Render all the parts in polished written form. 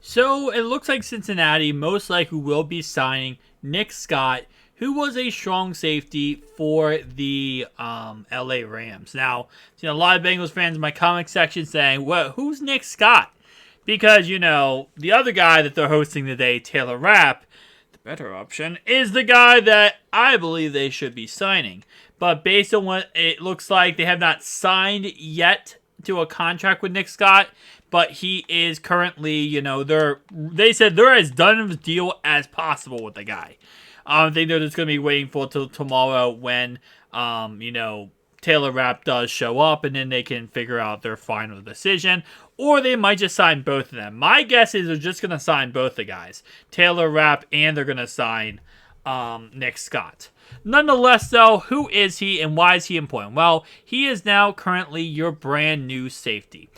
So it looks like Cincinnati most likely will be signing Nick Scott, who was a strong safety for the LA Rams. Now, a lot of Bengals fans in my comic section saying, well, who's Nick Scott? Because, the other guy that they're hosting today, Taylor Rapp, the better option, is the guy that I believe they should be signing. But based on what it looks like, they have not signed yet to a contract with Nick Scott, but he is currently, they said they're as done of a deal as possible with the guy. I think they're just going to be waiting for till tomorrow when, Taylor Rapp does show up, and then they can figure out their final decision. Or they might just sign both of them. My guess is they're just going to sign both the guys, Taylor Rapp, and they're going to sign Nick Scott. Nonetheless, though, who is he and why is he important? Well, he is now currently your brand new safety.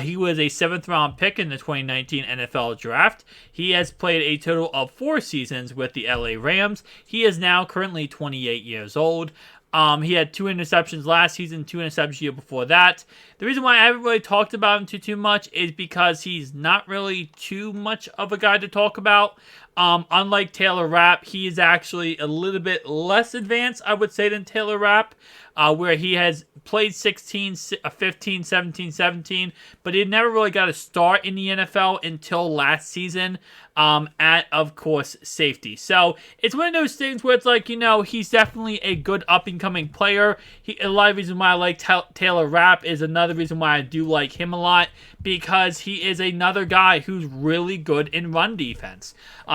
He was a 7th round pick in the 2019 NFL Draft. He has played a total of 4 seasons with the LA Rams. He is now currently 28 years old. He had 2 interceptions last season, 2 interceptions the year before that. The reason why I haven't really talked about him too much is because he's not really too much of a guy to talk about. Unlike Taylor Rapp, he is actually a little bit less advanced, I would say, than Taylor Rapp, where he has played 16, 15, 17, but he never really got a start in the NFL until last season at, of course, safety. So it's one of those things where it's like, he's definitely a good up-and-coming player. A lot of reasons why I like Taylor Rapp is another reason why I do like him a lot, because he is another guy who's really good in run defense.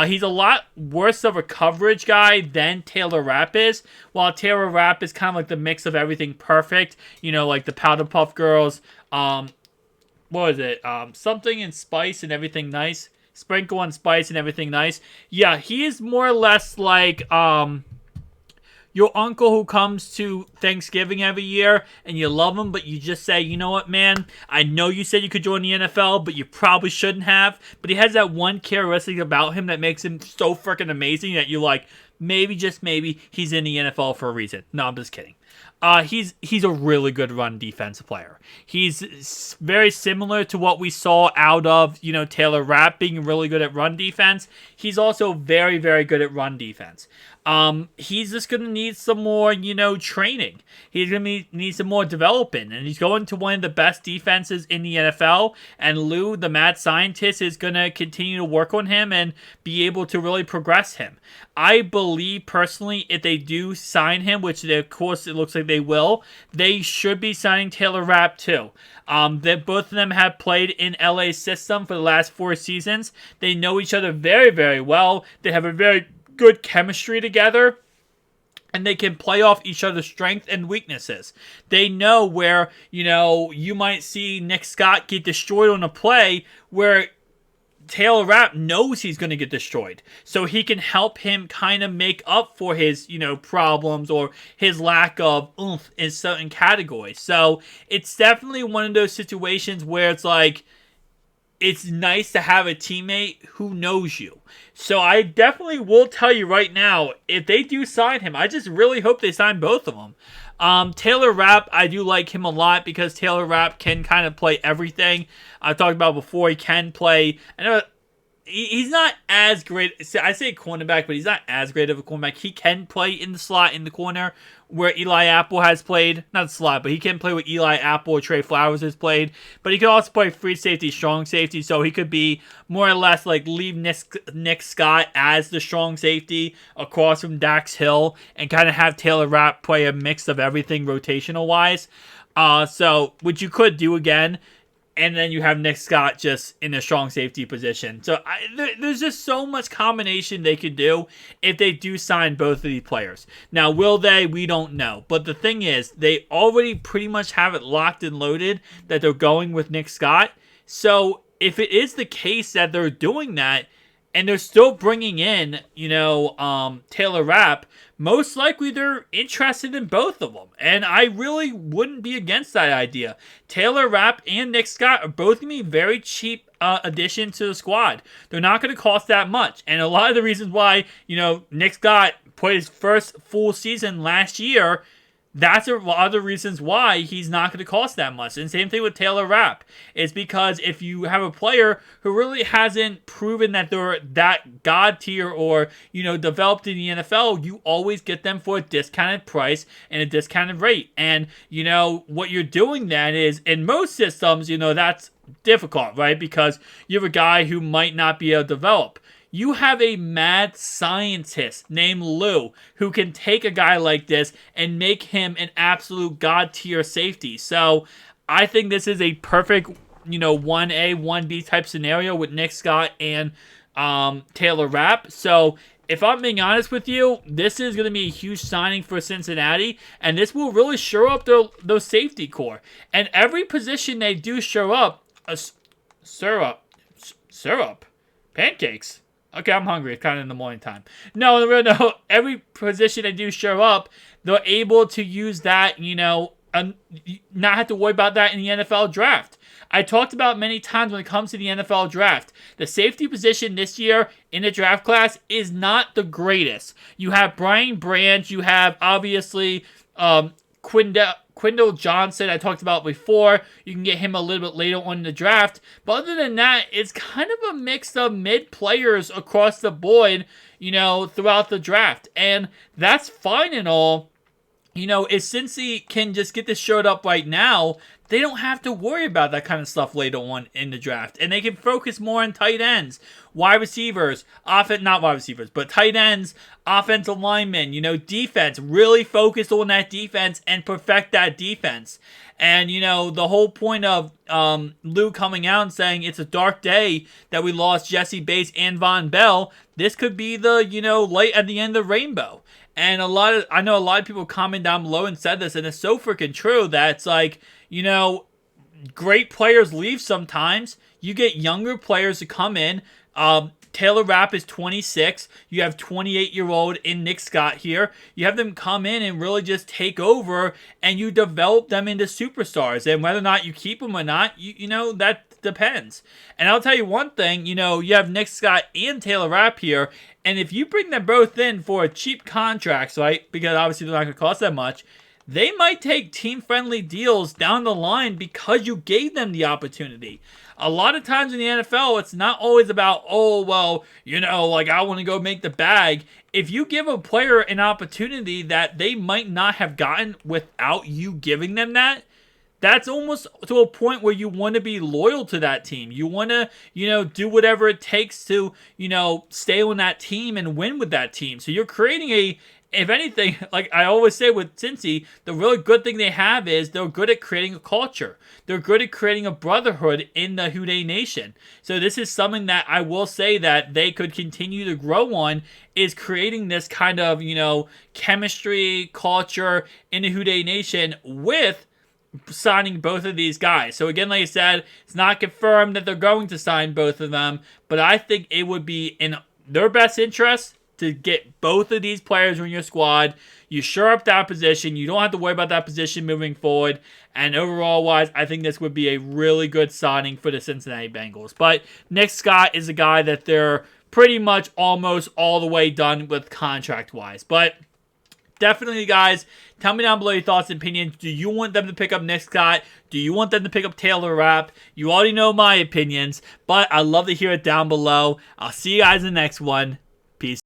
He's a lot worse of a coverage guy than Taylor Rapp is, while Taylor Rapp is kind of like the mix of everything perfect, like the Powder Puff Girls, what was it, something in spice and everything nice, sprinkle and spice and everything nice. Yeah, he is more or less like, your uncle who comes to Thanksgiving every year and you love him, but you just say, you know what, man, I know you said you could join the NFL, but you probably shouldn't have. But he has that one characteristic about him that makes him so freaking amazing that you're like, maybe, just maybe, he's in the NFL for a reason. No, I'm just kidding. He's a really good run defensive player. He's very similar to what we saw out of, Taylor Rapp being really good at run defense. He's also very, very good at run defense. He's just going to need some more, training. He's going to need some more development. And he's going to one of the best defenses in the NFL. And Lou, the mad scientist, is going to continue to work on him and be able to really progress him. I believe, personally, if they do sign him, which of course it looks like they will, they should be signing Taylor Rapp too. That both of them have played in LA's system for the last 4 seasons. They know each other very, very well. They have a very good chemistry together, and they can play off each other's strengths and weaknesses. They know where, you might see Nick Scott get destroyed on a play where Taylor Rapp knows he's going to get destroyed. So he can help him kind of make up for his, problems or his lack of oomph in certain categories. So it's definitely one of those situations where it's like, it's nice to have a teammate who knows you. So I definitely will tell you right now, if they do sign him, I just really hope they sign both of them. Taylor Rapp, I do like him a lot because Taylor Rapp can kind of play everything. I talked about before, he can play. I know he's not as great. I say cornerback, but he's not as great of a cornerback. He can play in the slot in the corner where Eli Apple has played. Not slot, but he can play where Eli Apple or Trey Flowers has played. But he can also play free safety, strong safety. So he could be more or less like leave Nick Scott as the strong safety across from Dax Hill and kind of have Taylor Rapp play a mix of everything rotational wise. So which you could do again. And then you have Nick Scott just in a strong safety position. So there's just so much combination they could do if they do sign both of these players. Now, will they? We don't know. But the thing is, they already pretty much have it locked and loaded that they're going with Nick Scott. So if it is the case that they're doing that, and they're still bringing in, Taylor Rapp, most likely they're interested in both of them. And I really wouldn't be against that idea. Taylor Rapp and Nick Scott are both going to be very cheap addition to the squad. They're not going to cost that much. And a lot of the reasons why, Nick Scott played his first full season last year, that's a lot of the reasons why he's not going to cost that much. And same thing with Taylor Rapp. It's because if you have a player who really hasn't proven that they're that god tier or, developed in the NFL, you always get them for a discounted price and a discounted rate. And, what you're doing then is, in most systems, that's difficult, right? Because you have a guy who might not be able to develop. You have a mad scientist named Lou who can take a guy like this and make him an absolute god tier safety. So I think this is a perfect, 1A, 1B type scenario with Nick Scott and Taylor Rapp. So if I'm being honest with you, this is going to be a huge signing for Cincinnati, and this will really shore up those safety core. And every position they do shore up, syrup, pancakes. Okay, I'm hungry. It's kind of in the morning time. No. Every position they do show up, they're able to use that, not have to worry about that in the NFL draft. I talked about many times when it comes to the NFL draft. The safety position this year in the draft class is not the greatest. You have Brian Branch. You have, obviously, Quindle Johnson, I talked about before. You can get him a little bit later on in the draft. But other than that, it's kind of a mix of mid players across the board, throughout the draft. And that's fine and all. If Cincy can just get this showed up right now, they don't have to worry about that kind of stuff later on in the draft. And they can focus more on tight ends, wide receivers, not wide receivers, but tight ends, offensive linemen, defense. Really focus on that defense and perfect that defense. And, the whole point of Lou coming out and saying it's a dark day that we lost Jesse Bates and Von Bell, this could be the, light at the end of the rainbow. And I know a lot of people comment down below and said this, and it's so freaking true that it's like, great players leave sometimes. You get younger players to come in. Taylor Rapp is 26. You have 28-year-old in Nick Scott here. You have them come in and really just take over, and you develop them into superstars. And whether or not you keep them or not, that depends. And I'll tell you one thing, you have Nick Scott and Taylor Rapp here, and if you bring them both in for cheap contracts, right, because obviously they're not going to cost that much, they might take team-friendly deals down the line because you gave them the opportunity. A lot of times in the NFL, it's not always about, I want to go make the bag. If you give a player an opportunity that they might not have gotten without you giving them that, that's almost to a point where you want to be loyal to that team. You want to, do whatever it takes to, stay on that team and win with that team. So you're creating if anything, like I always say with Cincy, the really good thing they have is they're good at creating a culture. They're good at creating a brotherhood in the Houday Nation. So this is something that I will say that they could continue to grow on, is creating this kind of, chemistry, culture in the Houday Nation with signing both of these guys. So again, like I said, it's not confirmed that they're going to sign both of them, but I think it would be in their best interest to get both of these players on your squad. You shore up that position. You don't have to worry about that position moving forward. And overall wise, I think this would be a really good signing for the Cincinnati Bengals. But Nick Scott is a guy that they're pretty much almost all the way done with contract wise. But definitely, guys, tell me down below your thoughts and opinions. Do you want them to pick up Nick Scott? Do you want them to pick up Taylor Rapp? You already know my opinions, but I'd love to hear it down below. I'll see you guys in the next one. Peace.